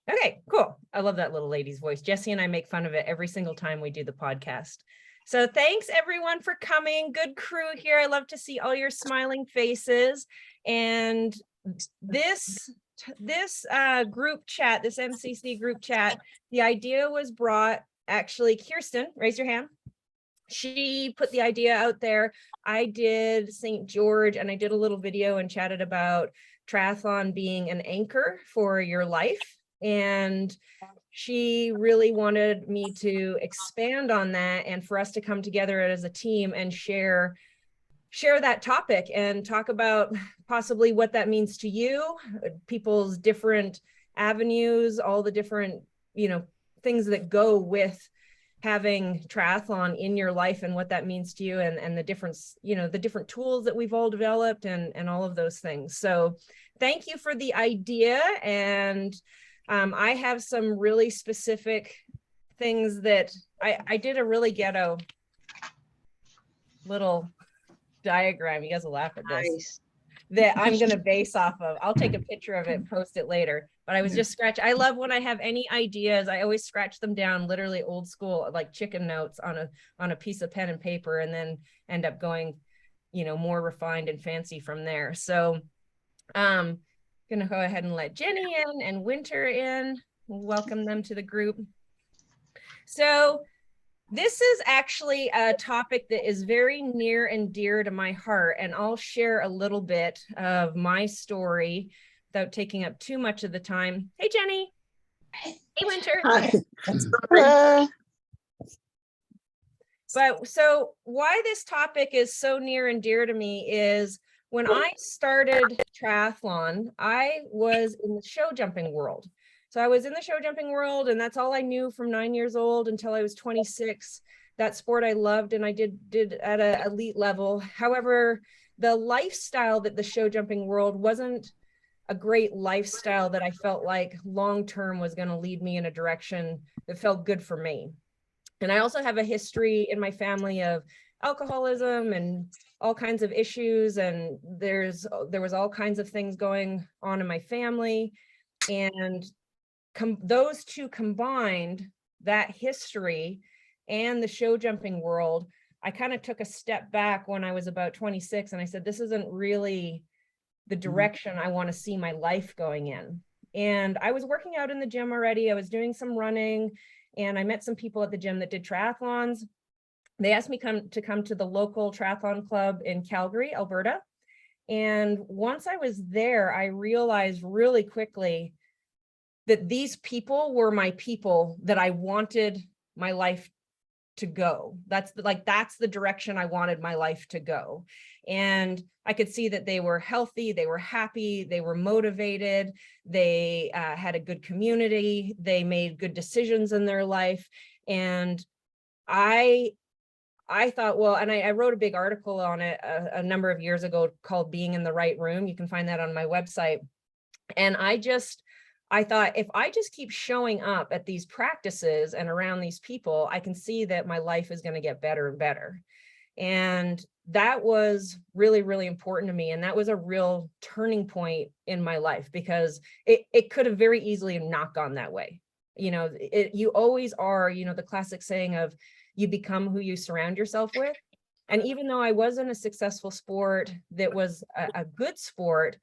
Okay, cool. I love that little lady's voice. Jesse and I make fun of it every single time we do the podcast. So thanks everyone for coming. Good crew here. I love to see all your smiling faces. And this group chat, this MCC group chat, the idea was brought, actually, Kirsten, raise your hand. She put the idea out there. I did St. George and I did a little video and chatted about triathlon being an anchor for your life. And she really wanted me to expand on that and for us to come together as a team and share that topic and talk about possibly what that means to you, people's different avenues, all the different, things that go with having triathlon in your life and what that means to you, and the difference, the different tools that we've all developed and all of those things. So thank you for the idea. And I have some really specific things that I did a really ghetto little diagram. You guys will laugh at this. Nice. That I'm going to base off of. I'll take a picture of it and post it later. But I was just scratching. I love when I have any ideas, I always scratch them down, literally old school, like chicken notes on a piece of pen and paper, and then end up going, more refined and fancy from there. So I'm going to go ahead and let Jenny in and Winter in. Welcome them to the group. So this is actually a topic that is very near and dear to my heart, and I'll share a little bit of my story without taking up too much of the time. Hey, Jenny. Hey, Winter. Hi. But so why this topic is so near and dear to me is when I started triathlon, I was in the show jumping world. So I was in the show jumping world, and that's all I knew from 9 years old until I was 26. That sport I loved, and I did at an elite level. However, the lifestyle that the show jumping world wasn't a great lifestyle that I felt like long-term was going to lead me in a direction that felt good for me. And I also have a history in my family of alcoholism and all kinds of issues. And there was all kinds of things going on in my family. And those two combined, that history and the show jumping world, I kind of took a step back when I was about 26, and I said, this isn't really the direction I want to see my life going in. And I was working out in the gym already. I was doing some running, and I met some people at the gym that did triathlons. They asked me to come to the local triathlon club in Calgary, Alberta. And once I was there, I realized really quickly that these people were my people that I wanted my life to go. That's the direction I wanted my life to go. And I could see that they were healthy, they were happy, they were motivated, they had a good community, they made good decisions in their life. And I thought, well, and I wrote a big article on it a number of years ago called Being in the Right Room. You can find that on my website. And I thought, if I just keep showing up at these practices and around these people, I can see that my life is going to get better and better. And that was really, really important to me. And that was a real turning point in my life, because it could have very easily not gone that way. You always are, the classic saying of you become who you surround yourself with. And even though I was in a successful sport that was a good sport,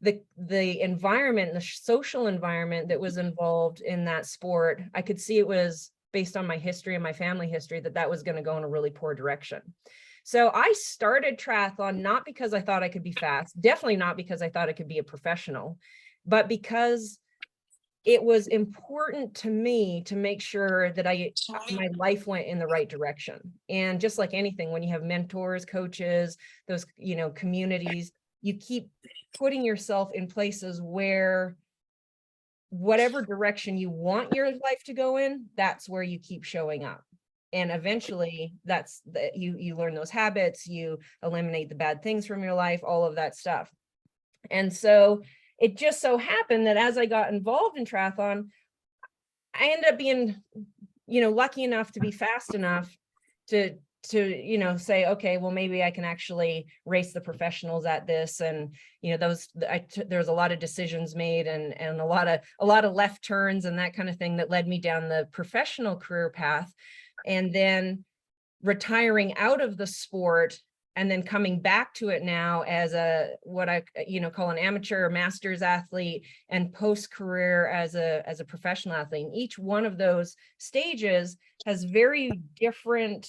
the environment, the social environment that was involved in that sport, I could see it was based on my history and my family history that was going to go in a really poor direction. So I started triathlon not because I thought I could be fast, definitely not because I thought I could be a professional, but because it was important to me to make sure that my life went in the right direction. And just like anything, when you have mentors, coaches, those, communities, you keep putting yourself in places where whatever direction you want your life to go in, that's where you keep showing up. And eventually you learn those habits, you eliminate the bad things from your life, all of that stuff. And so it just so happened that as I got involved in triathlon, I ended up being, lucky enough to be fast enough to say, okay, well, maybe I can actually race the professionals at this. And, there's a lot of decisions made and a lot of left turns and that kind of thing that led me down the professional career path. And then retiring out of the sport and then coming back to it now as what I call an amateur or master's athlete, and post-career as a professional athlete. And each one of those stages has very different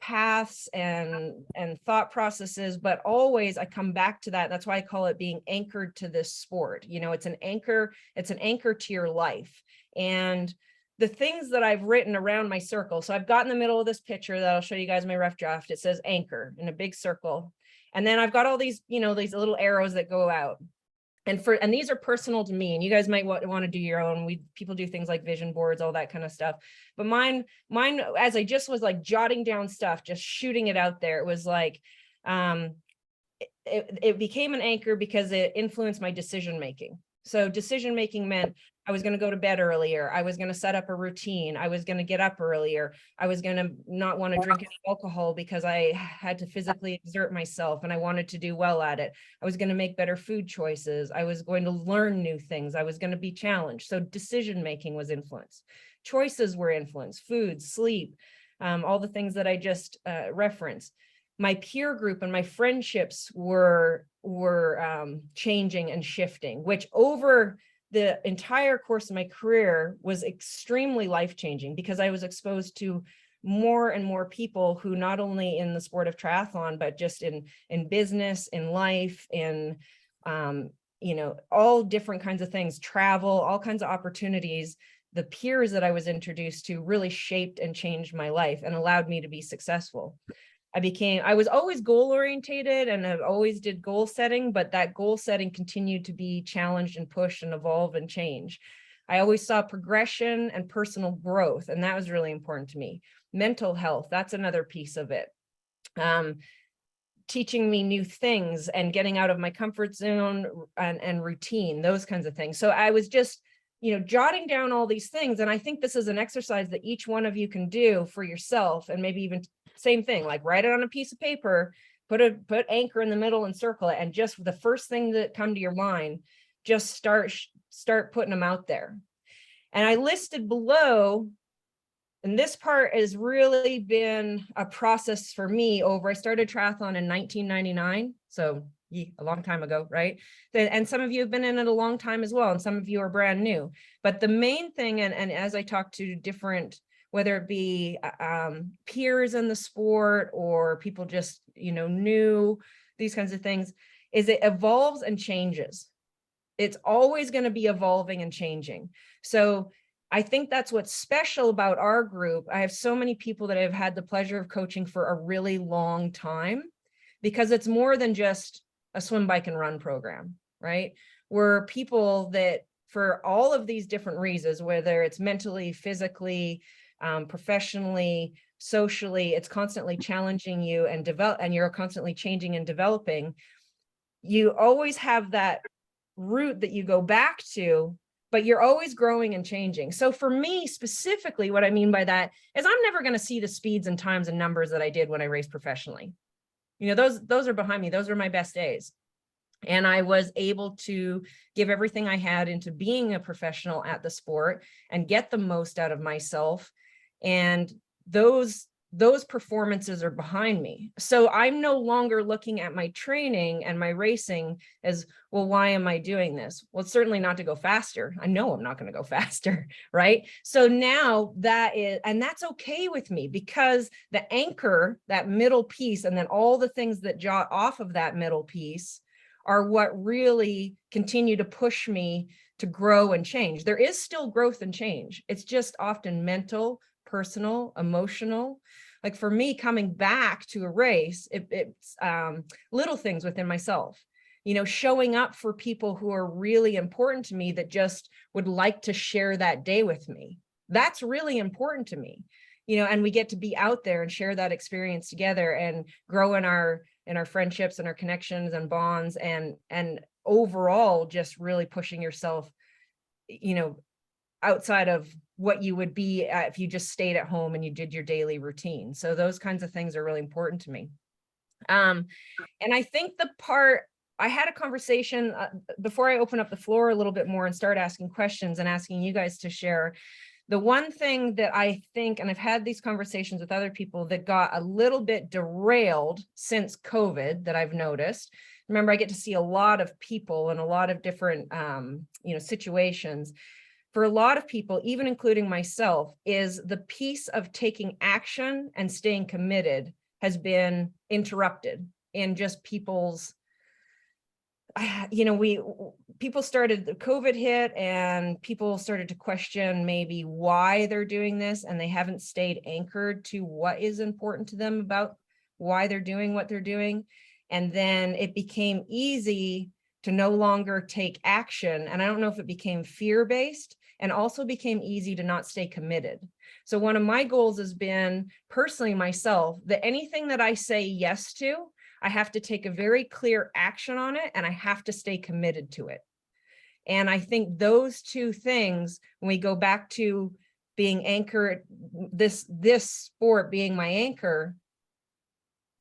paths and thought processes, but always I come back to that. That's why I call it being anchored to this sport. It's an anchor to your life. And the things that I've written around my circle. So I've got in the middle of this picture that I'll show you guys my rough draft. It says anchor in a big circle. And then I've got all these, these little arrows that go out. And these are personal to me, and you guys might want to do your own. People do things like vision boards, all that kind of stuff. But mine, as I just was like jotting down stuff, just shooting it out there, it was like, it became an anchor because it influenced my decision making. So decision making meant I was going to go to bed earlier. I was going to set up a routine. I was going to get up earlier. I was going to not want to drink any alcohol because I had to physically exert myself and I wanted to do well at it. I was going to make better food choices. I was going to learn new things. I was going to be challenged. So decision making was influenced. Choices were influenced. Food, sleep, all the things that I just referenced. My peer group and my friendships were changing and shifting, which over the entire course of my career was extremely life-changing, because I was exposed to more and more people who not only in the sport of triathlon, but just in business, in life, in all different kinds of things, travel, all kinds of opportunities. The peers that I was introduced to really shaped and changed my life and allowed me to be successful. I was always goal orientated and I always did goal setting, but that goal setting continued to be challenged and pushed and evolve and change. I always saw progression and personal growth, and that was really important to me. Mental health, that's another piece of it. Teaching me new things and getting out of my comfort zone and routine, those kinds of things. So I was just, jotting down all these things. And I think this is an exercise that each one of you can do for yourself, and maybe even same thing, like write it on a piece of paper, put anchor in the middle and circle it. And just the first thing that come to your mind, just start putting them out there. And I listed below, and this part has really been a process for me I started triathlon in 1999. So a long time ago, right? And some of you have been in it a long time as well. And some of you are brand new. But the main thing, and as I talk to different, whether it be peers in the sport or people just, new, these kinds of things, is it evolves and changes. It's always going to be evolving and changing. So I think that's what's special about our group. I have so many people that I've had the pleasure of coaching for a really long time, because it's more than just a swim, bike, and run program, right? We're people that, for all of these different reasons, whether it's mentally, physically, professionally, socially, it's constantly challenging you and you're constantly changing and developing. You always have that route that you go back to, but you're always growing and changing. So for me specifically, what I mean by that is I'm never going to see the speeds and times and numbers that I did when I raced professionally. Those are behind me. Those are my best days. And I was able to give everything I had into being a professional at the sport and get the most out of myself. And those performances are behind me. So I'm no longer looking at my training and my racing as, well, why am I doing this? Well, it's certainly not to go faster. I know I'm not going to go faster, right? So now that's okay with me, because the anchor, that middle piece, and then all the things that jot off of that middle piece are what really continue to push me to grow and change. There is still growth and change. It's just often mental, personal, emotional. Like for me, coming back to a race, it's little things within myself, showing up for people who are really important to me that just would like to share that day with me. That's really important to me, and we get to be out there and share that experience together and grow in our friendships and our connections and bonds, and overall just really pushing yourself, outside of what you would be if you just stayed at home and you did your daily routine. So those kinds of things are really important to me. And I think the part, I had a conversation before I open up the floor a little bit more and start asking questions and asking you guys to share. The one thing that I think, and I've had these conversations with other people that got a little bit derailed since COVID that I've noticed. Remember, I get to see a lot of people in a lot of different, situations. For a lot of people, even including myself, is the piece of taking action and staying committed has been interrupted in just people's, people started, the COVID hit and people started to question maybe why they're doing this, and they haven't stayed anchored to what is important to them about why they're doing what they're doing. And then it became easy to no longer take action. And I don't know if it became fear-based, and also became easy to not stay committed. So one of my goals has been personally myself, that anything that I say yes to, I have to take a very clear action on it, and I have to stay committed to it. And I think those two things, when we go back to being anchored, this sport being my anchor,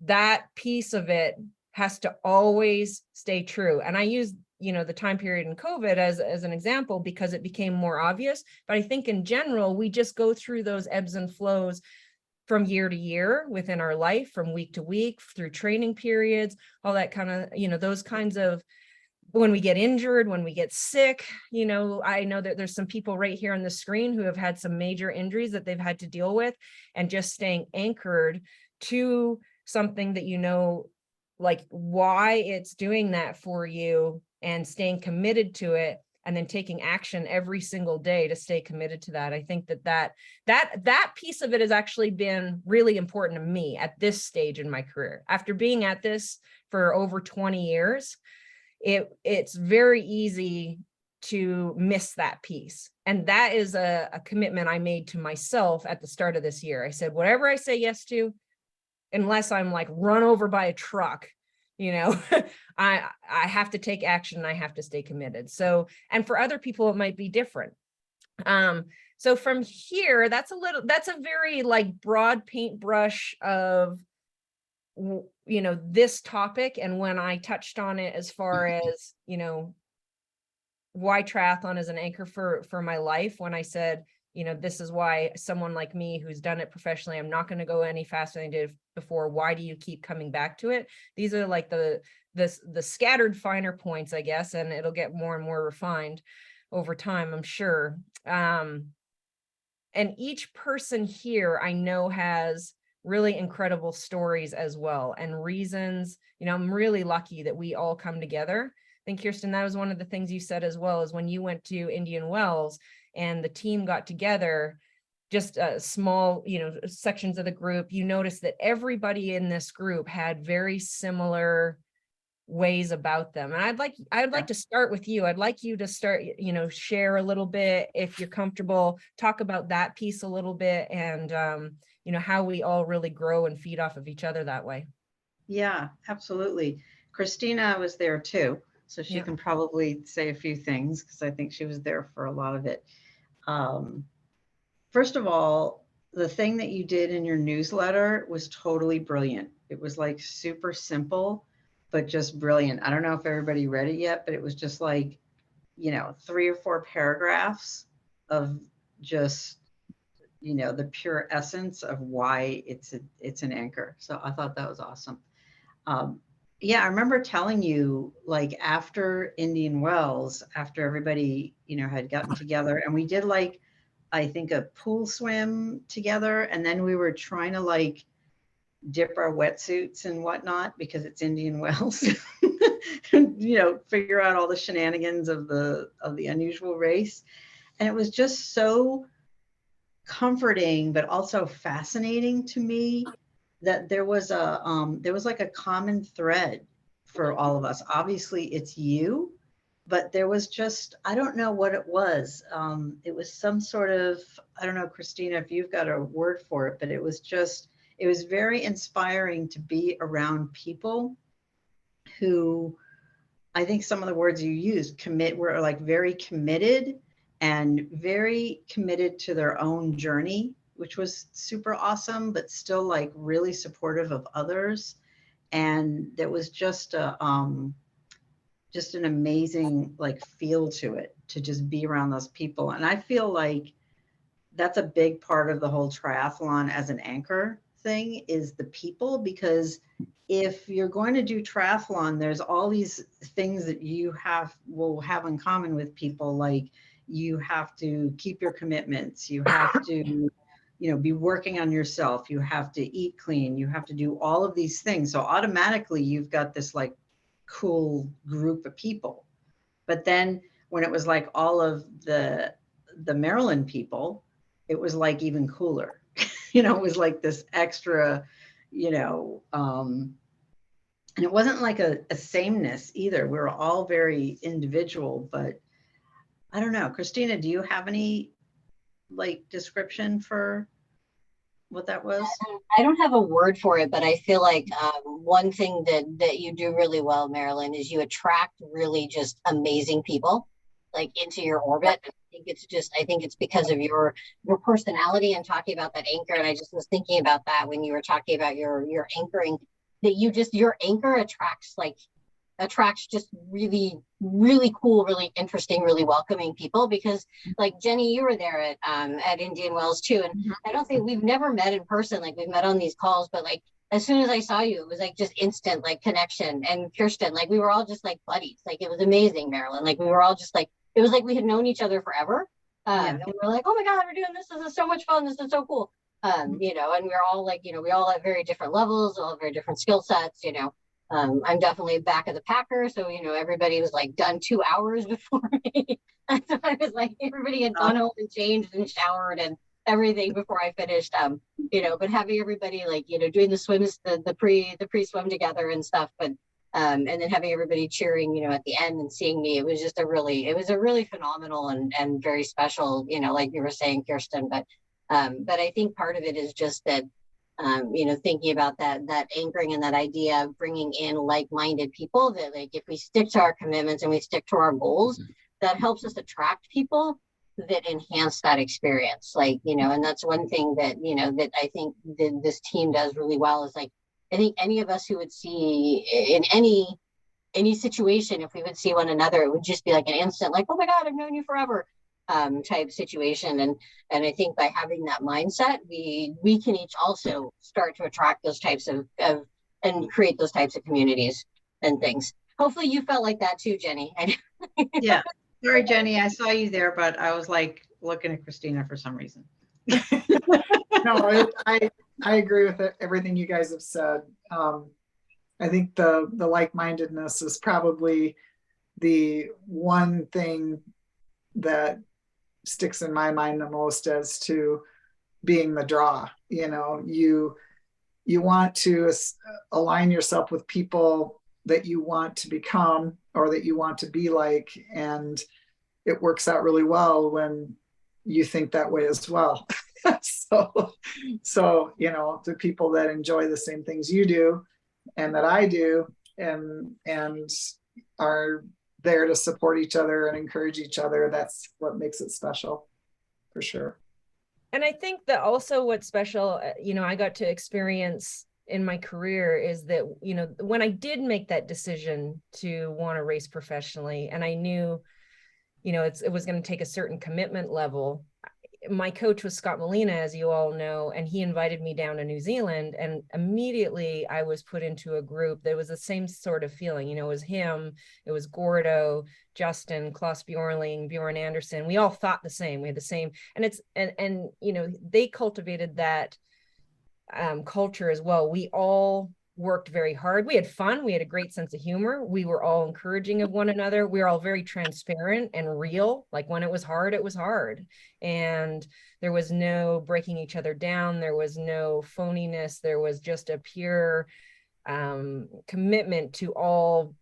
that piece of it has to always stay true. And I use, the time period in COVID as an example because it became more obvious. But I think in general, we just go through those ebbs and flows from year to year within our life, from week to week, through training periods, all that kind of, those kinds of, when we get injured, when we get sick, I know that there's some people right here on the screen who have had some major injuries that they've had to deal with, and just staying anchored to something that like why it's doing that for you, and staying committed to it, and then taking action every single day to stay committed to that. I think that piece of it has actually been really important to me at this stage in my career. After being at this for over 20 years, it's very easy to miss that piece. And that is a commitment I made to myself at the start of this year. I said, whatever I say yes to, unless I'm like run over by a truck, I have to take action, and I have to stay committed. So, and for other people, it might be different. So from here, that's a very like broad paintbrush of, this topic. And when I touched on it as far as, why triathlon is an anchor for my life, when I said, this is why someone like me who's done it professionally, I'm not going to go any faster than I did before. Why do you keep coming back to it? These are like the scattered finer points, I guess, and it'll get more and more refined over time, I'm sure. And each person here I know has really incredible stories as well, and reasons. I'm really lucky that we all come together. I think, Kirsten, that was one of the things you said as well, is when you went to Indian Wells and the team got together, just small, sections of the group, you noticed that everybody in this group had very similar ways about them. And I'd like to start with you. I'd like you to start, share a little bit, if you're comfortable, talk about that piece a little bit, and how we all really grow and feed off of each other that way. Yeah, absolutely. Christina was there too, so she can probably say a few things, because I think she was there for a lot of it. First of all, the thing that you did in your newsletter was totally brilliant. It was like super simple, but just brilliant. I don't know if everybody read it yet, but it was just like, 3 or 4 paragraphs of just, the pure essence of why it's an anchor. So I thought that was awesome. Yeah, I remember telling you, like, after Indian Wells, after everybody, had gotten together, and we did like, I think, a pool swim together, and then we were trying to like dip our wetsuits and whatnot because it's Indian Wells, figure out all the shenanigans of the unusual race. And it was just so comforting, but also fascinating to me that there was like a common thread for all of us. Obviously it's you, but there was just, I don't know what it was. It was some sort of, I don't know, Christina, if you've got a word for it, but it was very inspiring to be around people who, I think some of the words you used, were like very committed, and very committed to their own journey, which was super awesome, but still like really supportive of others. And there was just just an amazing like feel to it, to just be around those people. And I feel like that's a big part of the whole triathlon as an anchor thing, is the people, because if you're going to do triathlon, there's all these things that you will have in common with people. Like you have to keep your commitments, you have to, be working on yourself, you have to eat clean, you have to do all of these things. So automatically you've got this like cool group of people. But then when it was like all of the Maryland people, it was like even cooler. It was like this extra, and it wasn't like a sameness either. We were all very individual, but I don't know. Christina, do you have any like description for what that was? I don't have a word for it, but I feel like one thing that you do really well, Marilyn, is you attract really just amazing people like into your orbit. I think it's because of your personality and talking about that anchor. And I just was thinking about that when you were talking about your anchoring, that your anchor attracts just really, really cool, really interesting, really welcoming people. Because like Jenny, you were there at Indian Wells too. And I don't think we've never met in person. Like we've met on these calls, but like as soon as I saw you, it was like just instant like connection. And Kirsten, like we were all just like buddies. Like it was amazing, Marilyn. Like we were all just like, it was like we had known each other forever. And we were like, oh my God, we're doing this. This is so much fun. This is so cool. And we're all like, we all have very different levels, all have very different skill sets, I'm definitely back of the packer. So, everybody was like done 2 hours before me. And so I was like, everybody had gone home and changed and showered and everything before I finished, but having everybody like, doing the swims, the pre-swim together and stuff, but, and then having everybody cheering, at the end and seeing me, it was a really phenomenal and very special, like you were saying, Kirsten, but I think part of it is just that, thinking about that anchoring and that idea of bringing in like-minded people, that like if we stick to our commitments and we stick to our goals, that helps us attract people that enhance that experience. Like, and that's one thing that, that I think this team does really well, is like, I think any of us who would see in any situation, if we would see one another, it would just be like an instant, like, oh my God, I've known you forever. Type situation. And I think by having that mindset, we can each also start to attract those types of and create those types of communities and things. Hopefully you felt like that too, Jenny. Yeah. Sorry, Jenny, I saw you there, but I was like looking at Christina for some reason. No, I agree with everything you guys have said. I think the like-mindedness is probably the one thing that sticks in my mind the most as to being the draw. You want to align yourself with people that you want to become or that you want to be like, and it works out really well when you think that way as well. so the people that enjoy the same things you do and that I do and are there to support each other and encourage each other, that's what makes it special, for sure. And I think that also what's special, I got to experience in my career is that, when I did make that decision to want to race professionally, and I knew, it was going to take a certain commitment level. My coach was Scott Molina, as you all know, and he invited me down to New Zealand, and immediately I was put into a group that was the same sort of feeling. It was him, it was Gordo, Justin, Klaus Bjornling, Bjorn Anderson. We all thought the same. We had the same, and they cultivated that culture as well. We all worked very hard. We had fun. We had a great sense of humor. We were all encouraging of one another. We were all very transparent and real. Like when it was hard, it was hard. And there was no breaking each other down. There was no phoniness. There was just a pure commitment to all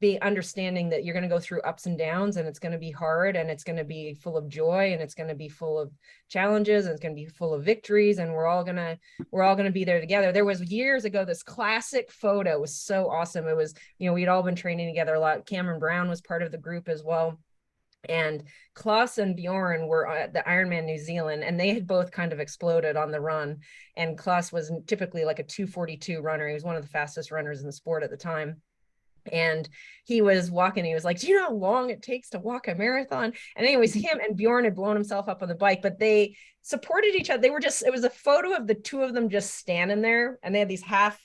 be understanding that you're going to go through ups and downs, and it's going to be hard, and it's going to be full of joy, and it's going to be full of challenges, and it's going to be full of victories, and we're all going to be there together. There was years ago, this classic photo was so awesome. It was, we'd all been training together a lot. Cameron Brown was part of the group as well. And Klaus and Bjorn were at the Ironman New Zealand, and they had both kind of exploded on the run. And Klaus was typically like a 2:42 runner. He was one of the fastest runners in the sport at the time. And he was walking, he was like, do you know how long it takes to walk a marathon? And anyways, him and Bjorn had blown himself up on the bike, but they supported each other. They were just, it was a photo of the two of them just standing there, and they had these half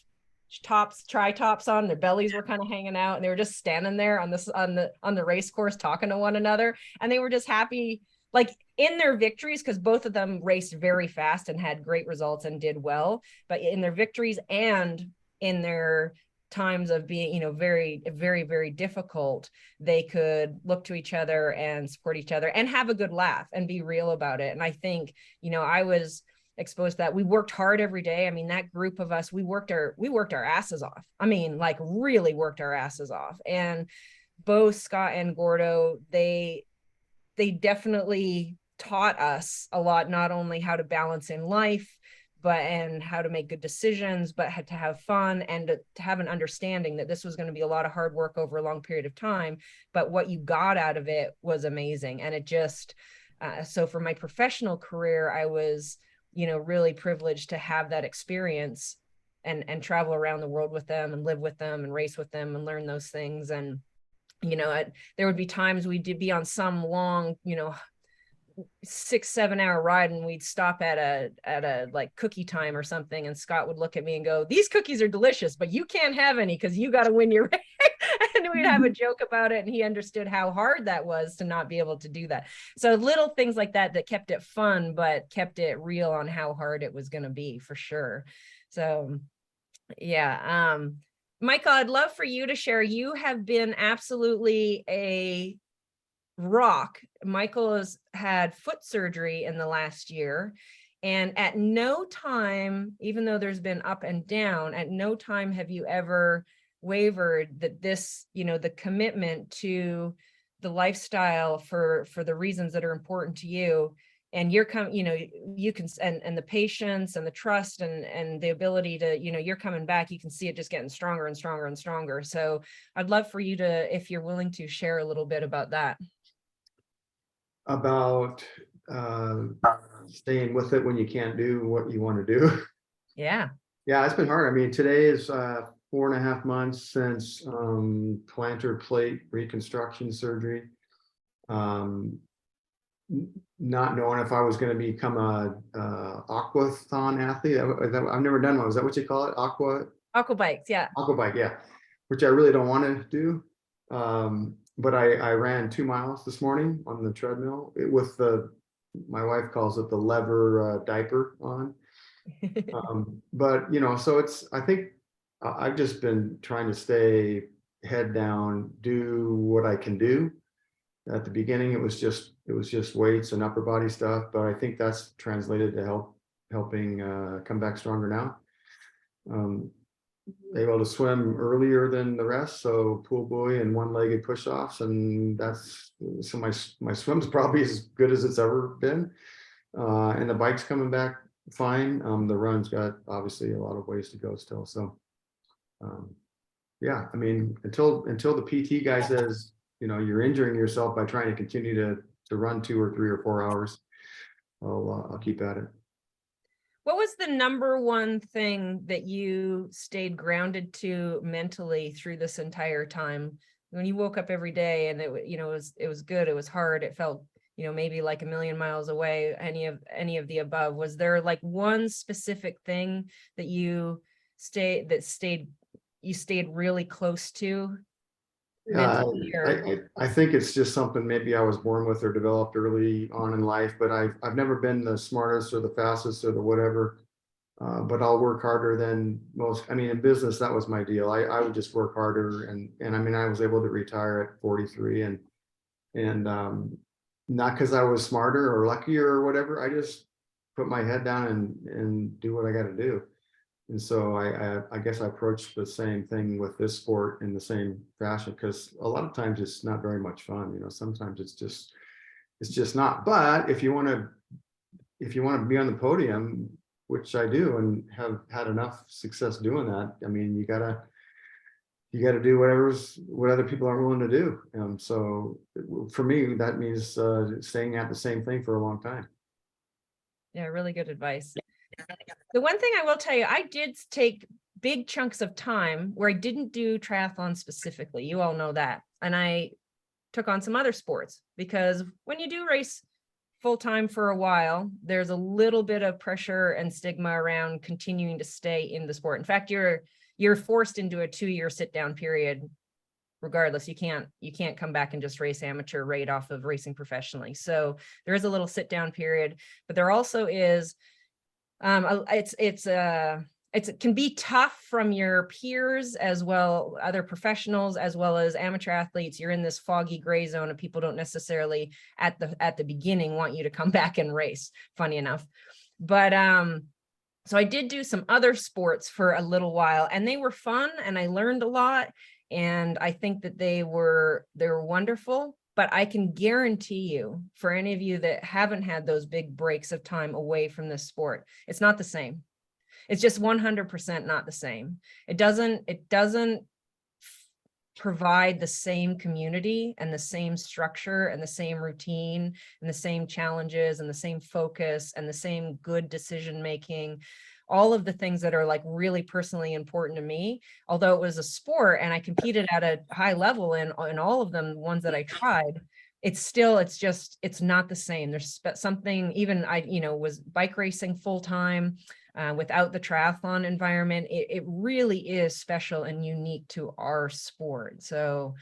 tops, tri-tops on, their bellies were kind of hanging out, and they were just standing there on the race course talking to one another, and they were just happy, like in their victories, because both of them raced very fast and had great results and did well, but in their victories and in their times of being, you know, very, very, very difficult, they could look to each other and support each other and have a good laugh and be real about it. And I think, you know, I was exposed to that. We worked hard every day. I mean, that group of us, we worked our asses off. I mean, like really worked our asses off. And both Scott and Gordo, they definitely taught us a lot, not only how to balance in life, and how to make good decisions, but had to have fun and to have an understanding that this was going to be a lot of hard work over a long period of time. But what you got out of it was amazing. And it just, so for my professional career, I was, you know, really privileged to have that experience and travel around the world with them and live with them and race with them and learn those things. And, you know, there would be times we'd be on some long, you know, 6-7 hour ride, and we'd stop at a like cookie time or something, and Scott would look at me and go, these cookies are delicious, but you can't have any because you got to win your race. And we'd have a joke about it, and he understood how hard that was to not be able to do that. So little things like that kept it fun, but kept it real on how hard it was going to be, for sure. So yeah, Michael, I'd love for you to share. You have been absolutely a rock. Michael has had foot surgery in the last year, and at no time, even though there's been up and down, at no time have you ever wavered that this, you know, the commitment to the lifestyle for the reasons that are important to you, and you're coming, you know, you can, and the patience and the trust and the ability to, you know, you're coming back, you can see it just getting stronger and stronger and stronger. So I'd love for you to, if you're willing to, share a little bit about that. About staying with it when you can't do what you want to do. Yeah. Yeah, it's been hard. I mean, today is 4.5 months since plantar plate reconstruction surgery. Not knowing if I was going to become a aquathon athlete. I've never done one. Is that what you call it? Aqua bikes, yeah. Aqua bike, yeah. Which I really don't want to do. But I ran 2 miles this morning on the treadmill with my wife calls it the lever diaper on. But you know, so I think I've just been trying to stay head down, do what I can do. At the beginning, it was just weights and upper body stuff, but I think that's translated to helping come back stronger now. Able to swim earlier than the rest, so pool buoy and one-legged push-offs, and that's, so my swim's probably as good as it's ever been, and the bike's coming back fine. The run's got obviously a lot of ways to go still, so yeah, I mean, until the PT guy says, you know, you're injuring yourself by trying to continue to run 2 or 3 or 4 hours, I'll keep at it. What was the number one thing that you stayed grounded to mentally through this entire time? When you woke up every day and it, you know, it was good, it was hard, it felt, you know, maybe like a million miles away, any of the above. Was there like one specific thing that you stayed really close to? I think it's just something maybe I was born with or developed early on in life, but I've never been the smartest or the fastest or the whatever, but I'll work harder than most. I mean, in business, that was my deal. I would just work harder, and I mean, I was able to retire at 43, and not because I was smarter or luckier or whatever. I just put my head down and do what I got to do. And so I guess I approached the same thing with this sport in the same fashion, because a lot of times it's not very much fun. You know, sometimes it's just not. But if you want to be on the podium, which I do and have had enough success doing that, I mean, you gotta you got to do what other people are willing to do. So for me, that means staying at the same thing for a long time. Yeah, really good advice. The one thing I will tell you, I did take big chunks of time where I didn't do triathlon specifically. You all know that. And I took on some other sports, because when you do race full time for a while, there's a little bit of pressure and stigma around continuing to stay in the sport. In fact, you're forced into a 2-year sit down period. Regardless, you can't come back and just race amateur right off of racing professionally. So there is a little sit down period, but there also is it can be tough from your peers as well, other professionals as well as amateur athletes. You're in this foggy gray zone, and people don't necessarily at the beginning want you to come back and race, funny enough. But so I did do some other sports for a little while, and they were fun, and I learned a lot, and I think that they were wonderful. But I can guarantee you, for any of you that haven't had those big breaks of time away from this sport, it's not the same. It's just 100% not the same. It doesn't provide the same community and the same structure and the same routine and the same challenges and the same focus and the same good decision making. All of the things that are like really personally important to me, although it was a sport and I competed at a high level in all of them, the ones that I tried, it's not the same. There's something, even I, was bike racing full time without the triathlon environment. It really is special and unique to our sport. So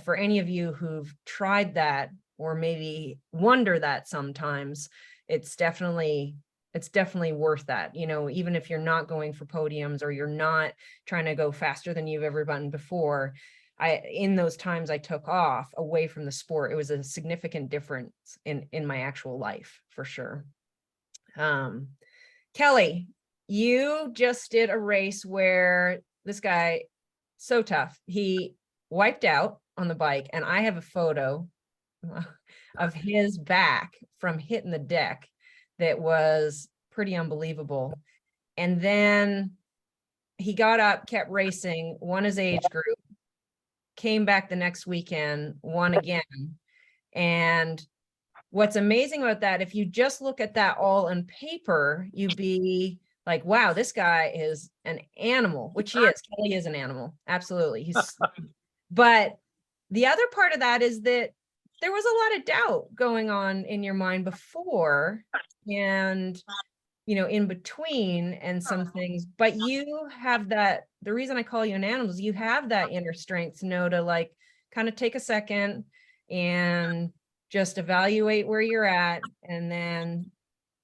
for any of you who've tried that, or maybe wonder that sometimes, it's definitely worth that. Even if you're not going for podiums or you're not trying to go faster than you've ever done before, in those times I took off away from the sport, it was a significant difference in my actual life, for sure. Kelly, you just did a race where this guy, so tough, he wiped out on the bike, and I have a photo of his back from hitting the deck that was pretty unbelievable. And then he got up, kept racing, won his age group, came back the next weekend, won again. And what's amazing about that, if you just look at that all on paper, you'd be like, wow, this guy is an animal, which he is. Kelly is an animal. Absolutely. But the other part of that is that there was a lot of doubt going on in your mind before and, in between and some things, but you have that, the reason I call you an animal is you have that inner strength to know to like kind of take a second and just evaluate where you're at, and then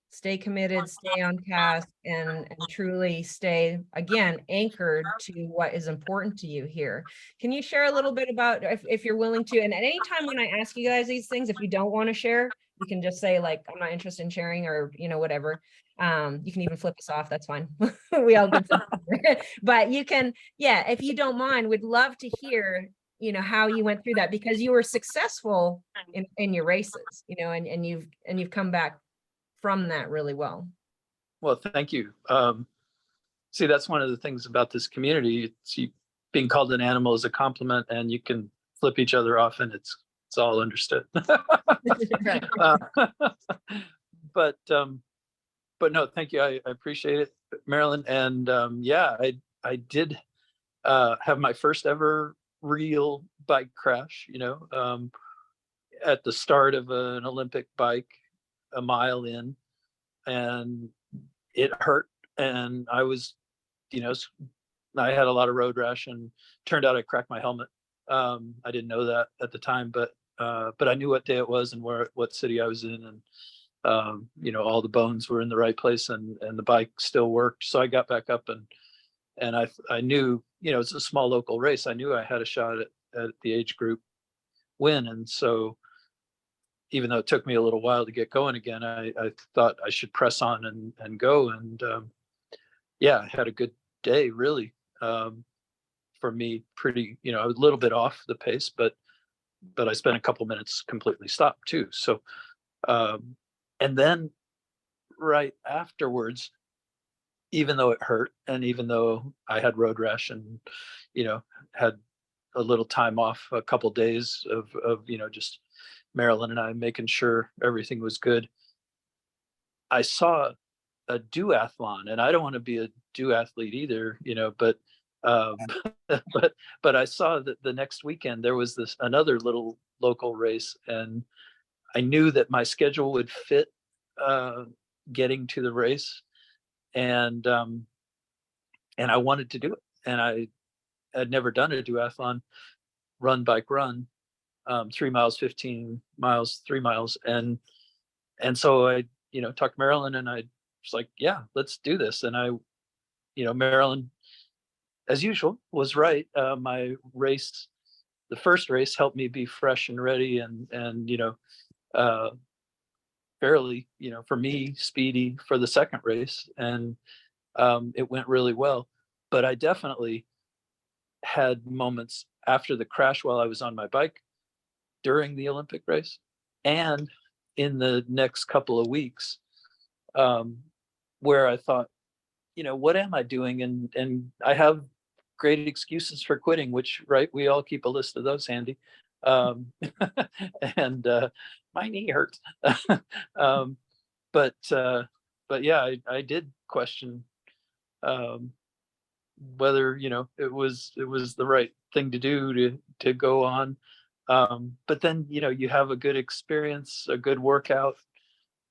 stay committed, stay on task, and truly stay, again, anchored to what is important to you here. Can you share a little bit about, if you're willing to, and at any time when I ask you guys these things, if you don't want to share, you can just say like, I'm not interested in sharing, or, whatever. You can even flip us off. That's fine. We all good. But you can, if you don't mind, we'd love to hear, how you went through that, because you were successful in your races, and you've come back from that really well. Well, thank you. See, that's one of the things about this community. Being called an animal is a compliment, and you can flip each other off, and it's all understood. But no, thank you. I appreciate it, Marilyn. And I did have my first ever real bike crash, at the start of an Olympic bike, a mile in, and it hurt. And I was, I had a lot of road rash, and turned out I cracked my helmet. I didn't know that at the time, but I knew what day it was and what city I was in, and all the bones were in the right place, and the bike still worked. So I got back up, and I knew, it's a small local race. I knew I had a shot at the age group win. And so even though it took me a little while to get going again, I thought I should press on and go. And I had a good day, really. For me, pretty, I was a little bit off the pace, but I spent a couple minutes completely stopped too. So, and then right afterwards, even though it hurt, and even though I had road rash and, had a little time off, a couple days of just Marilyn and I making sure everything was good. I saw a duathlon, and I don't want to be a duathlete either, but um, but I saw that the next weekend there was another little local race, and I knew that my schedule would fit getting to the race, and I wanted to do it, and I had never done a duathlon, run, bike, run, 3 miles, 15 miles, 3 miles, and so I talked to Marilyn, and I was like, yeah, let's do this. And Marilyn, as usual, was right. My race, the first race, helped me be fresh and ready, and fairly, for me, speedy for the second race, and it went really well. But I definitely had moments after the crash while I was on my bike during the Olympic race, and in the next couple of weeks, where I thought, what am I doing? And I have great excuses for quitting, which, right, we all keep a list of those handy. And my knee hurts. But yeah, I did question whether it was the right thing to do to go on. But then you have a good experience, a good workout,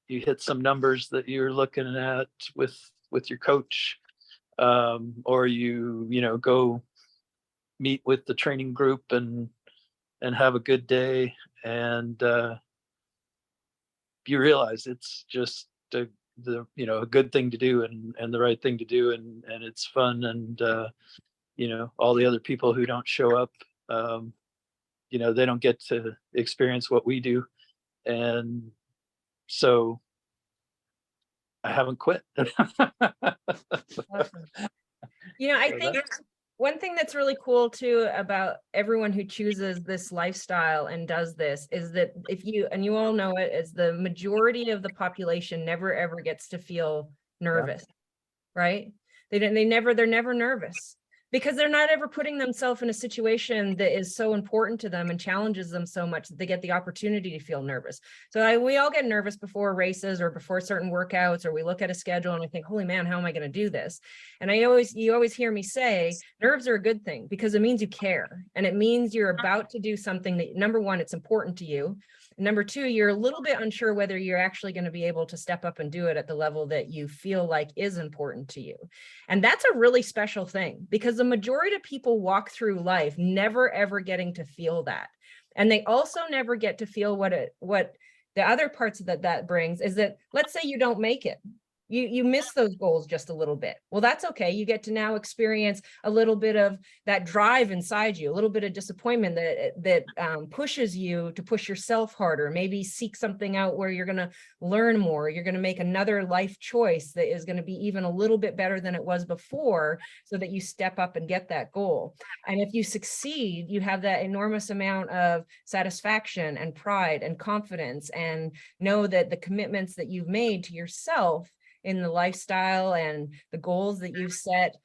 you hit some numbers that you're looking at with your coach, or you go meet with the training group and have a good day, and you realize it's just a good thing to do, and the right thing to do, and it's fun, and all the other people who don't show up, they don't get to experience what we do, and so I haven't quit. Awesome. I think one thing that's really cool too about everyone who chooses this lifestyle and does this is that and you all know it, is the majority of the population never ever gets to feel nervous, right? They're never nervous, because they're not ever putting themselves in a situation that is so important to them and challenges them so much that they get the opportunity to feel nervous. So we all get nervous before races or before certain workouts, or we look at a schedule and we think, holy man, how am I going to do this? And you always hear me say, nerves are a good thing, because it means you care, and it means you're about to do something that, number one, it's important to you. Number two, you're a little bit unsure whether you're actually going to be able to step up and do it at the level that you feel like is important to you. And that's a really special thing, because the majority of people walk through life never ever getting to feel that. And they also never get to feel what the other parts that brings is that, let's say you don't make it. You miss those goals just a little bit. Well, that's okay. You get to now experience a little bit of that drive inside you, a little bit of disappointment that pushes you to push yourself harder, maybe seek something out where you're going to learn more. You're going to make another life choice that is going to be even a little bit better than it was before, so that you step up and get that goal. And if you succeed, you have that enormous amount of satisfaction and pride and confidence, and know that the commitments that you've made to yourself in the lifestyle and the goals that you've set,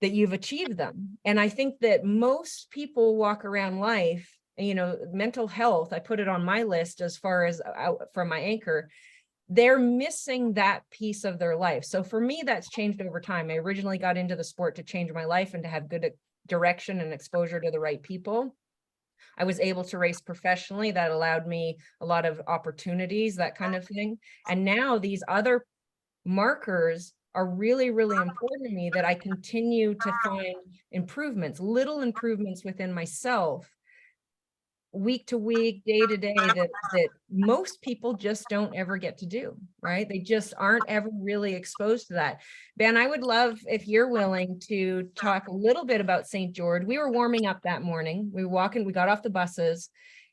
that you've achieved them. And I think that most people walk around life, mental health, I put it on my list as far as from my anchor, they're missing that piece of their life. So for me, that's changed over time. I originally got into the sport to change my life and to have good direction and exposure to the right people. I was able to race professionally. That allowed me a lot of opportunities, that kind of thing. And now these other markers are really, really important to me, that I continue to find improvements, little improvements within myself, week to week, day to day, that most people just don't ever get to do, right? They just aren't ever really exposed to that. Ben, I would love if you're willing to talk a little bit about St. George. We were warming up that morning. We were walking, we got off the buses,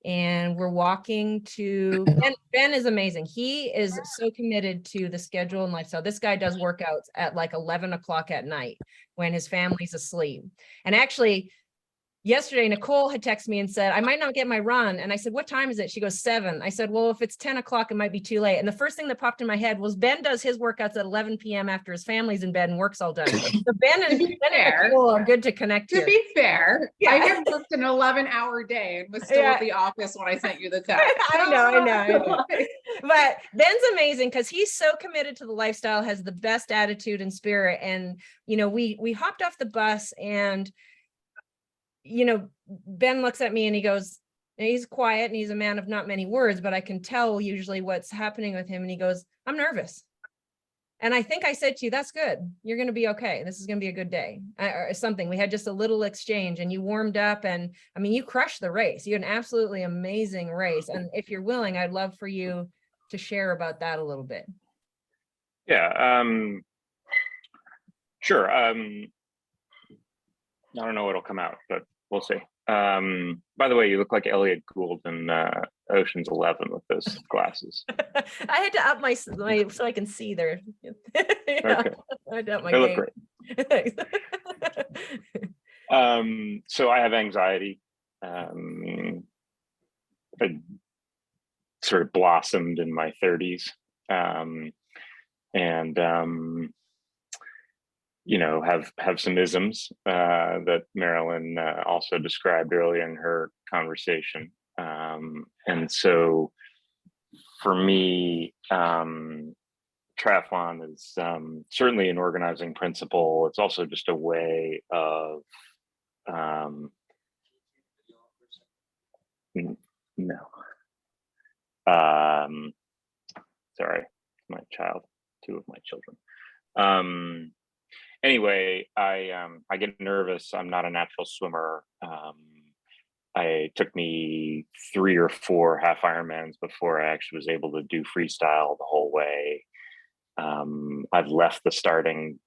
and we're walking to Ben is amazing. He is so committed to the schedule and lifestyle. This guy does workouts at like 11 o'clock at night when his family's asleep. And actually, yesterday, Nicole had texted me and said, I might not get my run. And I said, what time is it? She goes, 7. I said, well, if it's 10 o'clock, it might be too late. And the first thing that popped in my head was Ben does his workouts at 11 p.m. after his family's in bed and work's all done. So Ben and Nicole are good to connect To here. be fair, Yeah. I have worked an 11-hour day and was still Yeah. at the office when I sent you the text. I know. But Ben's amazing because he's so committed to the lifestyle, has the best attitude and spirit. And, you know, we hopped off the bus and, you know, Ben looks at me and he goes, and he's quiet and he's a man of not many words, but I can tell usually what's happening with him. And he goes, I'm nervous. And I think I said to you, that's good. You're going to be okay. This is going to be a good day or something. We had just a little exchange and you warmed up and I mean, you crushed the race. You had an absolutely amazing race. And if you're willing, I'd love for you to share about that a little bit. Yeah, sure. I don't know what'll come out, but we'll see. By the way, you look like Elliot Gould in Ocean's 11 with those glasses. I had to up my so I can see there. Yeah, Okay. I had to up my They look game. great. So I have anxiety. I sort of blossomed in my 30s. You know, have some isms that Marilyn also described earlier in her conversation. And so for me, triathlon is certainly an organizing principle. It's also just a way of, no. Sorry, my child, 2 of my children. Anyway, I get nervous. I'm not a natural swimmer. It took me 3 or 4 half Ironmans before I actually was able to do freestyle the whole way. I've left the starting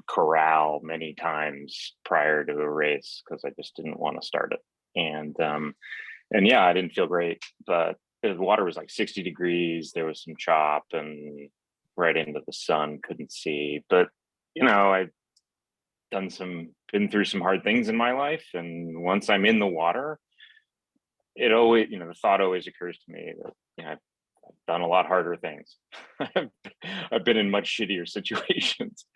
corral many times prior to a race because I just didn't want to start it. And yeah, I didn't feel great, but the water was like 60 degrees. There was some chop and right into the sun, couldn't see. But you know, I've been through some hard things in my life. And once I'm in the water, it always, you know, the thought always occurs to me that, you know, I've done a lot harder things. I've been in much shittier situations.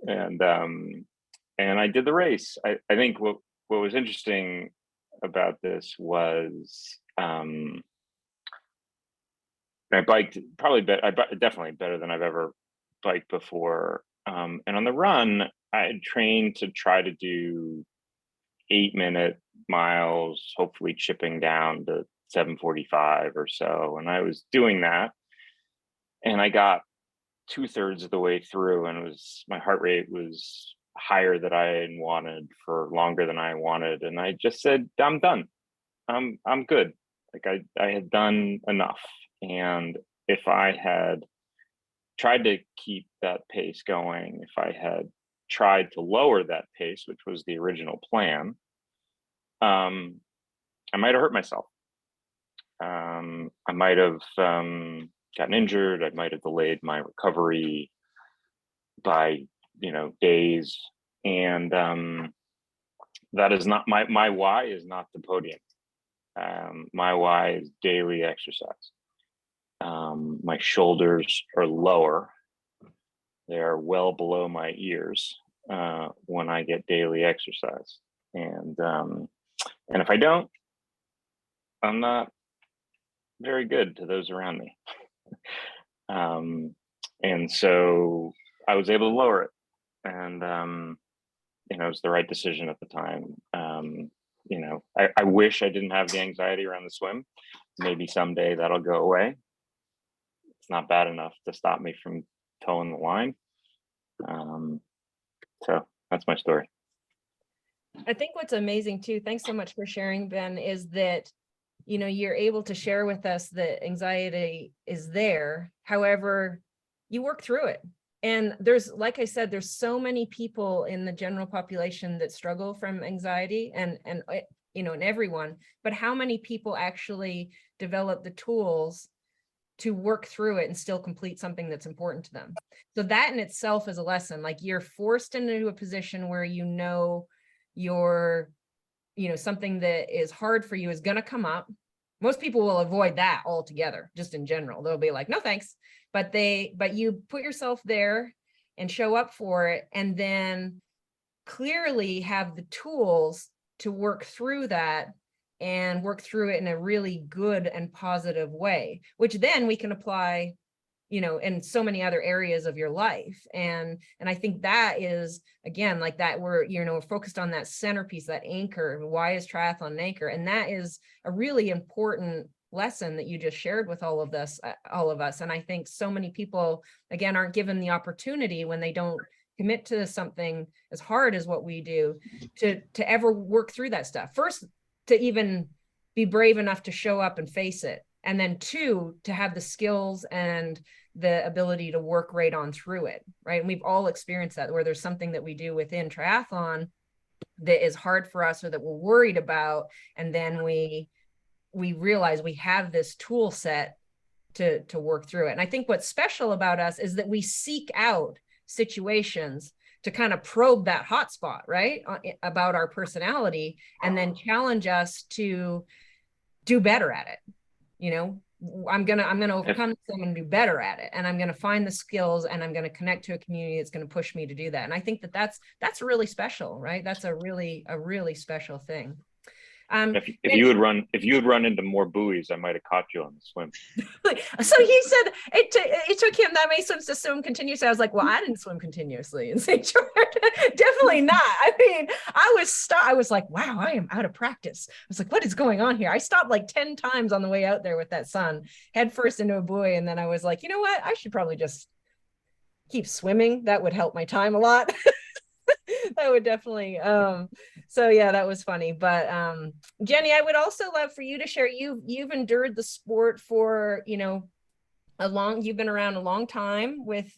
And I did the race. I think what was interesting about this was, I biked definitely better than I've ever biked before. And on the run, I had trained to try to do 8-minute miles, hopefully chipping down to 7:45 or so. And I was doing that. And I got 2/3 of the way through, and my heart rate was higher than I wanted for longer than I wanted. And I just said, I'm done. I'm good. Like I had done enough. And if I had tried to keep that pace going, if I had tried to lower that pace, which was the original plan, I might have hurt myself. I might have gotten injured. I might have delayed my recovery by, you know, days. And that is not my why is not the podium. My why is daily exercise. My shoulders are lower. They are well below my ears when I get daily exercise. And if I don't, I'm not very good to those around me. And so I was able to lower it. And, you know, it was the right decision at the time. You know, I wish I didn't have the anxiety around the swim. Maybe someday that'll go away. It's not bad enough to stop me from towing the line. So that's my story. I think what's amazing too, thanks so much for sharing, Ben, is that, you know, you're able to share with us that anxiety is there. However, you work through it. And there's, like I said, there's so many people in the general population that struggle from anxiety and you know, and everyone, but how many people actually develop the tools to work through it and still complete something that's important to them? So that in itself is a lesson. Like, you're forced into a position where, you know, you're something that is hard for you is going to come up. Most people will avoid that altogether, just in general. They'll be like, no, thanks. But you put yourself there and show up for it, and then clearly have the tools to work through that and work through it in a really good and positive way, which then we can apply, in so many other areas of your life. And I think that is, again, like that we're focused on that centerpiece, that anchor. Why is triathlon an anchor? And that is a really important lesson that you just shared with all of us. And I think so many people, again, aren't given the opportunity when they don't commit to something as hard as what we do to ever work through that stuff. First, to even be brave enough to show up and face it. And then two, to have the skills and the ability to work right on through it, right? And we've all experienced that, where there's something that we do within triathlon that is hard for us or that we're worried about. And then we realize we have this tool set to work through it. And I think what's special about us is that we seek out situations to kind of probe that hotspot, right? About our personality, and then challenge us to do better at it. I'm gonna overcome this, I'm gonna do better at it, and I'm gonna find the skills, and I'm gonna connect to a community that's gonna push me to do that. And I think that's really special, right? That's a really special thing. If you had run into more buoys, I might have caught you on the swim. So he said it took him that many swims to swim continuously. I was like, well, I didn't swim continuously in St. George. Definitely not. I mean, I was like, wow, I am out of practice. I was like, what is going on here? I stopped like 10 times on the way out there with that sun, head first into a buoy. And then I was like, you know what? I should probably just keep swimming. That would help my time a lot. That would definitely so yeah, that was funny. But Jenny, I would also love for you to share, you've endured the sport for you've been around a long time with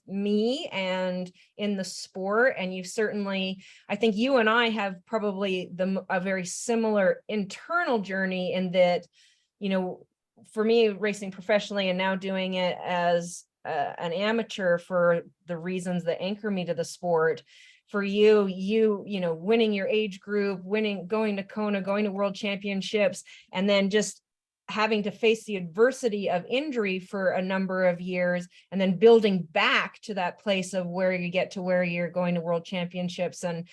me and in the sport, and you've certainly, I think you and I have probably a very similar internal journey in that, for me, racing professionally and now doing it as an amateur for the reasons that anchor me to the sport. For you winning your age group, going to Kona, going to world championships, and then just having to face the adversity of injury for a number of years, and then building back to that place of where you get to where you're going to world championships and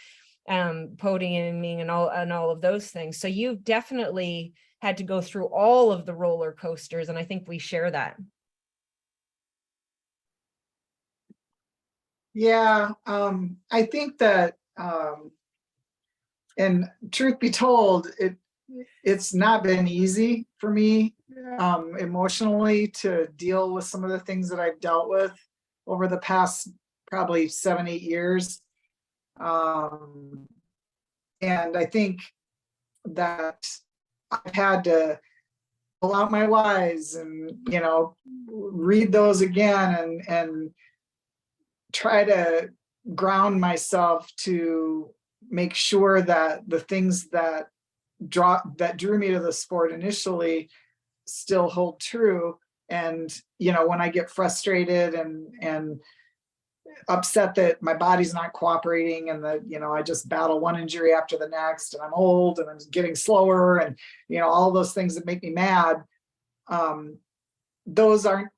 podiuming and all of those things. So you've definitely had to go through all of the roller coasters, and I think we share that. Yeah, I think that, and truth be told, it's not been easy for me emotionally to deal with some of the things that I've dealt with over the past probably 7-8 years. And I think that I've had to pull out my whys and, read those again and try to ground myself to make sure that the things that drew me to the sport initially still hold true. And, when I get frustrated and upset that my body's not cooperating and that, I just battle one injury after the next, and I'm old and I'm getting slower and, all those things that make me mad, those aren't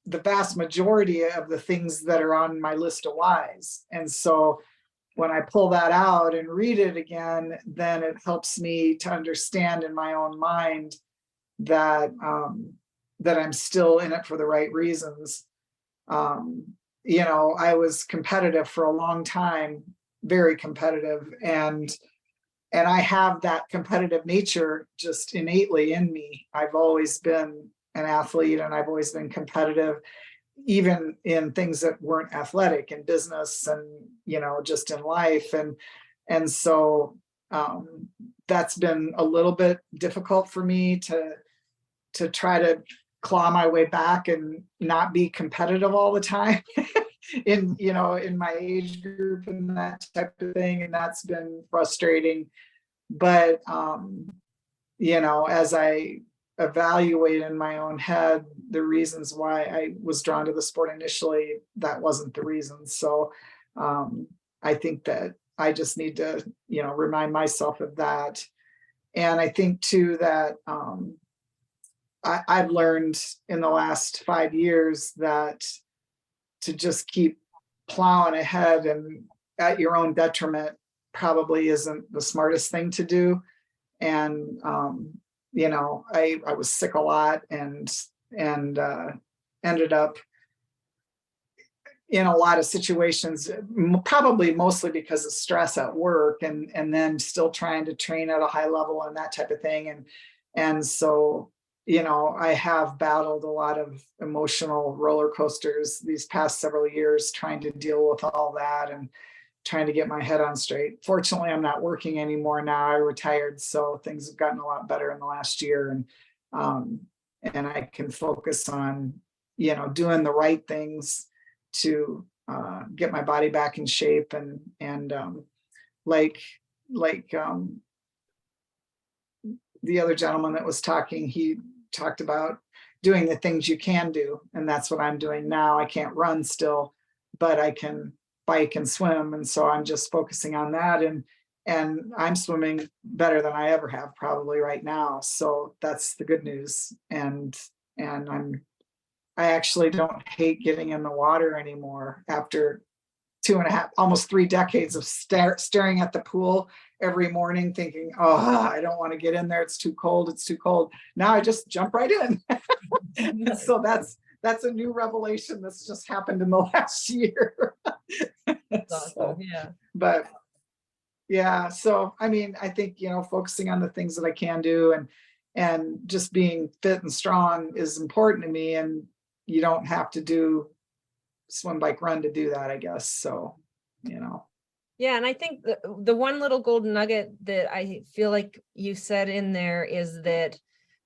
the vast majority of the things that are on my list of whys. And so when I pull that out and read it again, then it helps me to understand in my own mind that that I'm still in it for the right reasons. I was competitive for a long time, very competitive, and I have that competitive nature just innately in me. I've always been an athlete, and I've always been competitive, even in things that weren't athletic, in business and just in life. And so that's been a little bit difficult for me to try to claw my way back and not be competitive all the time in my age group and that type of thing. And that's been frustrating. But as I evaluate in my own head the reasons why I was drawn to the sport initially, that wasn't the reason. So I think that I just need to, remind myself of that. And I think too that I've learned in the last 5 years that to just keep plowing ahead and at your own detriment probably isn't the smartest thing to do. And I was sick a lot and ended up in a lot of situations, probably mostly because of stress at work and then still trying to train at a high level and that type of thing. And so, I have battled a lot of emotional roller coasters these past several years, trying to deal with all that and trying to get my head on straight. Fortunately, I'm not working anymore now. I retired, so things have gotten a lot better in the last year, and I can focus on, doing the right things to get my body back in shape and like the other gentleman that was talking, he talked about doing the things you can do, and that's what I'm doing now. I can't run still, but I can bike and swim, and so I'm just focusing on that, and I'm swimming better than I ever have probably right now, so that's the good news. And I actually don't hate getting in the water anymore after 2.5, almost 3 decades of staring at the pool every morning thinking, oh, I don't want to get in there, it's too cold, it's too cold. Now I just jump right in. So that's a new revelation that's just happened in the last year. Awesome. So, Yeah. but yeah, so I mean, I think, focusing on the things that I can do and just being fit and strong is important to me, and you don't have to do swim, bike, run to do that, I guess. So, Yeah, and I think the one little golden nugget that I feel like you said in there is that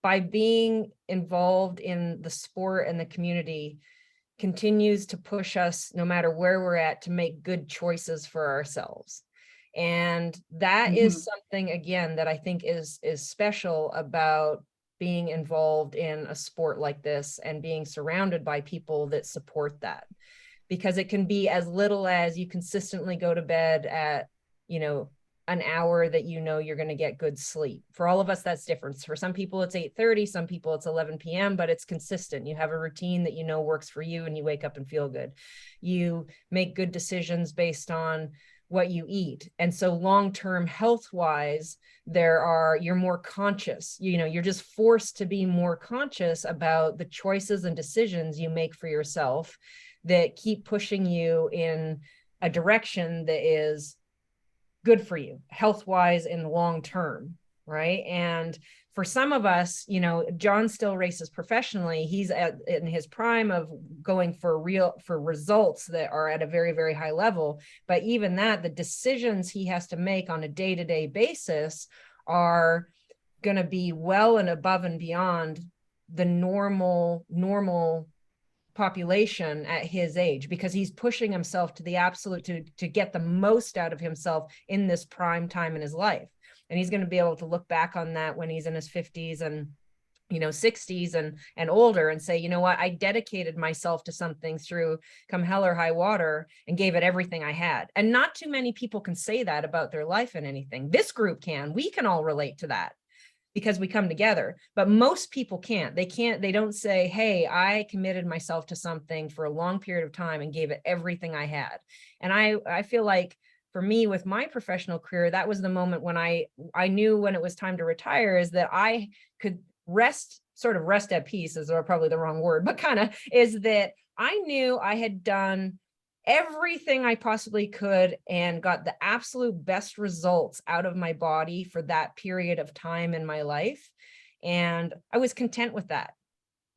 by being involved in the sport and the community continues to push us, no matter where we're at, to make good choices for ourselves. And that is something, again, that I think is special about being involved in a sport like this and being surrounded by people that support that. Because it can be as little as you consistently go to bed at, an hour that you're going to get good sleep. For all of us, that's different. For some people, it's 8:30, some people it's 11 p.m., but it's consistent. You have a routine that works for you, and you wake up and feel good. You make good decisions based on what you eat. And so long-term health-wise, you're more conscious, you're just forced to be more conscious about the choices and decisions you make for yourself that keep pushing you in a direction that is good for you health-wise in the long term, right? And for some of us, John still races professionally. He's in his prime of going for results that are at a very, very high level. But even that, the decisions he has to make on a day-to-day basis are going to be well and above and beyond the normal population at his age, because he's pushing himself to the absolute to get the most out of himself in this prime time in his life. And he's going to be able to look back on that when he's in his 50s and 60s and older and say, what, I dedicated myself to something through come hell or high water and gave it everything I had. And not too many people can say that about their life and anything. This group we can all relate to that, because we come together, but most people can't. They don't say, hey, I committed myself to something for a long period of time and gave it everything I had. And I feel like for me, with my professional career, that was the moment when I knew when it was time to retire, is that I could rest at peace, is probably the wrong word, but kind of is that I knew I had done everything I possibly could and got the absolute best results out of my body for that period of time in my life. And I was content with that.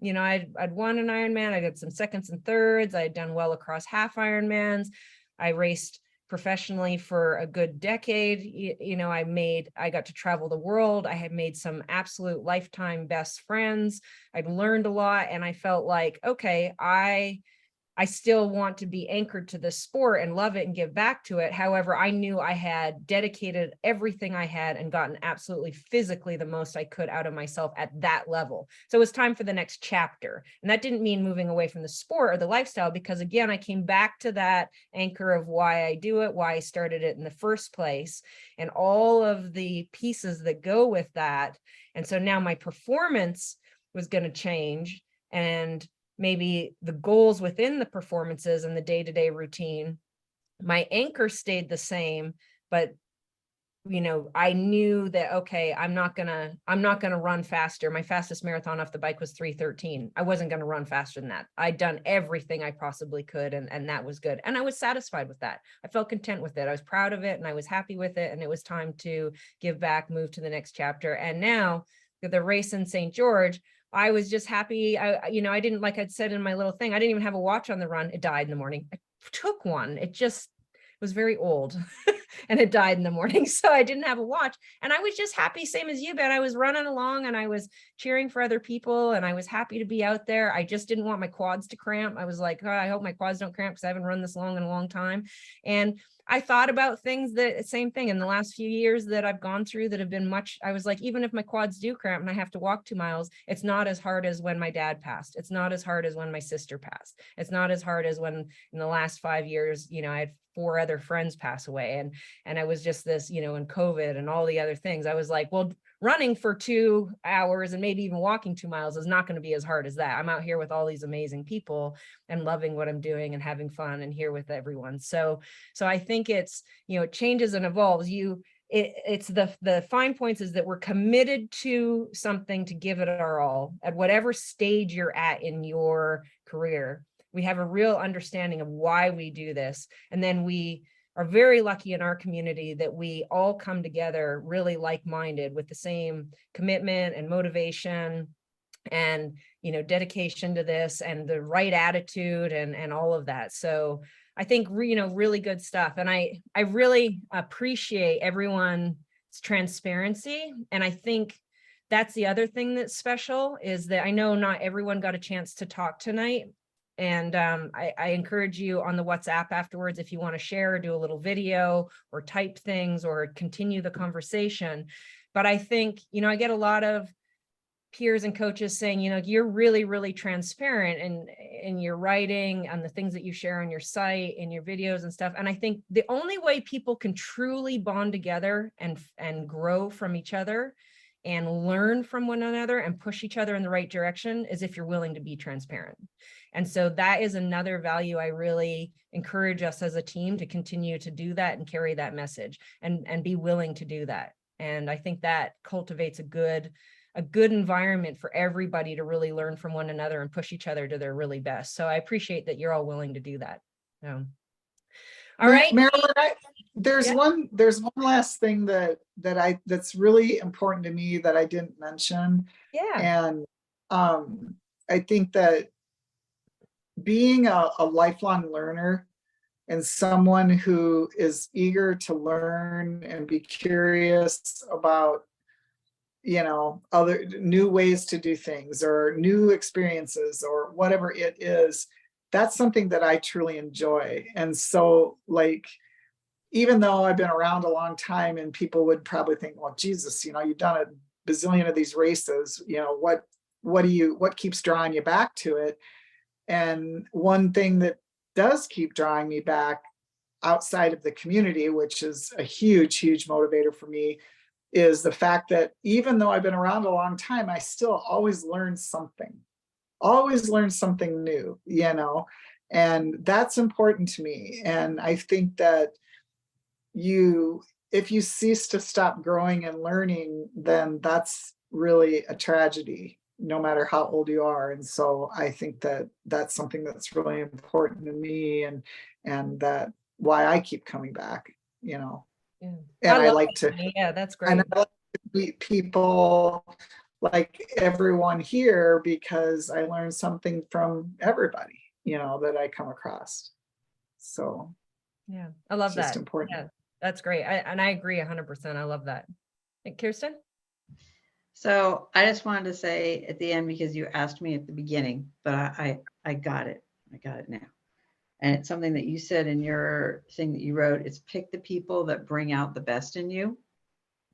I'd won an Ironman. I did some seconds and thirds. I had done well across half Ironmans. I raced professionally for a good decade. I got to travel the world. I had made some absolute lifetime best friends. I'd learned a lot, and I felt like, okay, I I still want to be anchored to the sport and love it and give back to it. However, I knew I had dedicated everything I had and gotten absolutely physically the most I could out of myself at that level. So it was time for the next chapter. And that didn't mean moving away from the sport or the lifestyle, because again, I came back to that anchor of why I do it, why I started it in the first place, and all of the pieces that go with that. And so now my performance was going to change, and maybe the goals within the performances and the day-to-day routine. My anchor stayed the same, but I knew that, okay, I'm not gonna run faster. My fastest marathon off the bike was 3:13. I wasn't gonna run faster than that. I'd done everything I possibly could, and that was good. And I was satisfied with that. I felt content with it. I was proud of it, and I was happy with it. And it was time to give back, move to the next chapter. And now the race in St. George, I was just happy. I didn't, like I'd said in my little thing, I didn't even have a watch on the run. It died in the morning. I took one. It just was very old and it died in the morning. So I didn't have a watch, and I was just happy, same as you, Ben. I was running along and I was cheering for other people, and I was happy to be out there. I just didn't want my quads to cramp. I was like, oh, I hope my quads don't cramp, because I haven't run this long in a long time. And I thought about things that, same thing in the last few years that I've gone through that have been I was like, even if my quads do cramp and I have to walk 2 miles, it's not as hard as when my dad passed. It's not as hard as when my sister passed. It's not as hard as when in the last 5 years, I had 4 other friends pass away. And I was just this, in COVID and all the other things, I was like, well, running for 2 hours and maybe even walking 2 miles is not going to be as hard as that. I'm out here with all these amazing people and loving what I'm doing and having fun and here with everyone. So I think it's, it changes and evolves. It's the fine points is that we're committed to something, to give it our all at whatever stage you're at in your career. We have a real understanding of why we do this. And then we are very lucky in our community that we all come together really like-minded with the same commitment and motivation and, dedication to this and the right attitude and all of that. So I think, really good stuff. And I really appreciate everyone's transparency. And I think that's the other thing that's special, is that I know not everyone got a chance to talk tonight. And I encourage you on the WhatsApp afterwards, if you want to share or do a little video or type things or continue the conversation. But I think, I get a lot of peers and coaches saying, you're really, really transparent in your writing and the things that you share on your site and your videos and stuff. And I think the only way people can truly bond together and grow from each other and learn from one another and push each other in the right direction is if you're willing to be transparent. And so that is another value I really encourage us as a team to continue to do that and carry that message and be willing to do that. And I think that cultivates a good environment for everybody to really learn from one another and push each other to their really best. So I appreciate that you're all willing to do that. All right, Marilyn, there's Yeah. one last thing that's really important to me that I didn't mention. Yeah. And I think that being a lifelong learner and someone who is eager to learn and be curious about, other new ways to do things or new experiences or whatever it is, that's something that I truly enjoy. And so, like, even though I've been around a long time and people would probably think, well, Jesus, you've done a bazillion of these races, what keeps drawing you back to it? And one thing that does keep drawing me back outside of the community, which is a huge, huge motivator for me, is the fact that even though I've been around a long time, I still always learn something new, and that's important to me. And I think that if you cease to stop growing and learning, then that's really a tragedy, no matter how old you are. And so I think that that's something that's really important to me, and that why I keep coming back, Yeah. And I love like that, to, Jenny. Yeah, that's great. and I like to meet people like everyone here, because I learn something from everybody, that I come across. So Yeah, I love it's just that. important. Yeah, that's great. I agree 100%. I love that. And Kirsten? So I just wanted to say at the end, because you asked me at the beginning, but I got it. I got it now. And it's something that you said in your thing that you wrote, it's pick the people that bring out the best in you.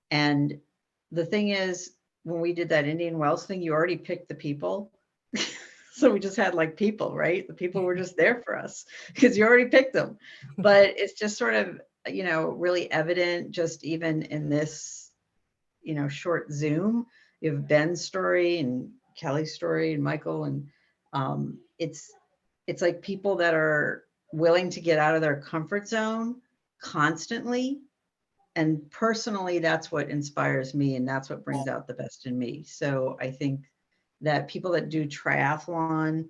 And the thing is, when we did that Indian Wells thing, you already picked the people. So we just had like people, right? The people were just there for us because you already picked them. But it's just sort of, really evident just even in this, short Zoom. You have Ben's story and Kelly's story and Michael. And it's like people that are willing to get out of their comfort zone constantly. And personally, that's what inspires me and that's what brings out the best in me. So I think that people that do triathlon,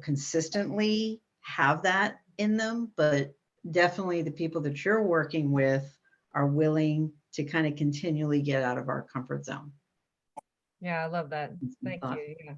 consistently have that in them, but definitely the people that you're working with are willing to kind of continually get out of our comfort zone. Yeah, I love that. Thank thought. you. Yeah.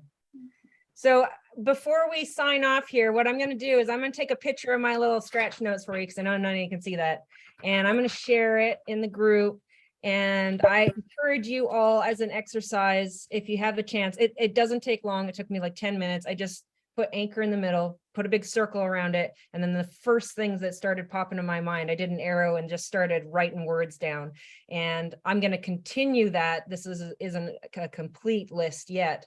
So before we sign off here, what I'm going to do is I'm going to take a picture of my little stretch notes for you because I know none of you can see that. And I'm going to share it in the group. And I encourage you all as an exercise, if you have the chance, it doesn't take long. It took me like 10 minutes. I just put anchor in the middle, put a big circle around it. And then the first things that started popping in my mind, I did an arrow and just started writing words down. And I'm going to continue that. This isn't a complete list yet,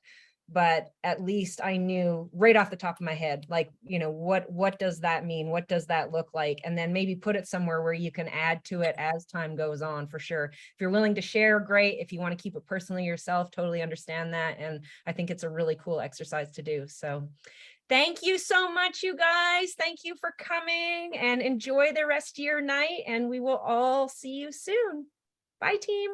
but at least I knew right off the top of my head, like, what does that mean? What does that look like? And then maybe put it somewhere where you can add to it as time goes on, for sure. If you're willing to share, great. If you want to keep it personally yourself, totally understand that. And I think it's a really cool exercise to do. So thank you so much, you guys. Thank you for coming and enjoy the rest of your night. And we will all see you soon. Bye, team.